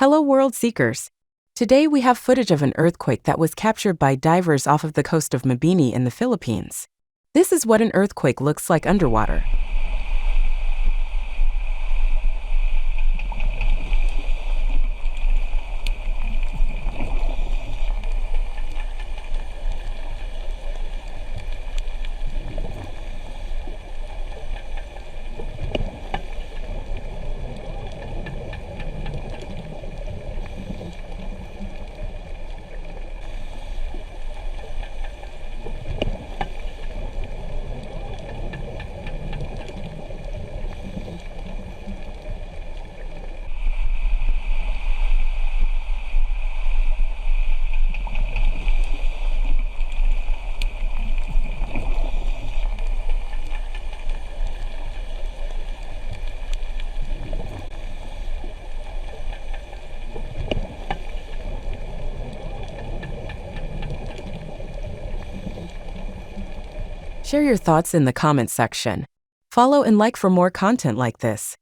Hello world seekers! Today we have footage of an earthquake that was captured by divers off of the coast of Mabini in the Philippines. This is what an earthquake looks like underwater. Share your thoughts in the comments section. Follow and like for more content like this.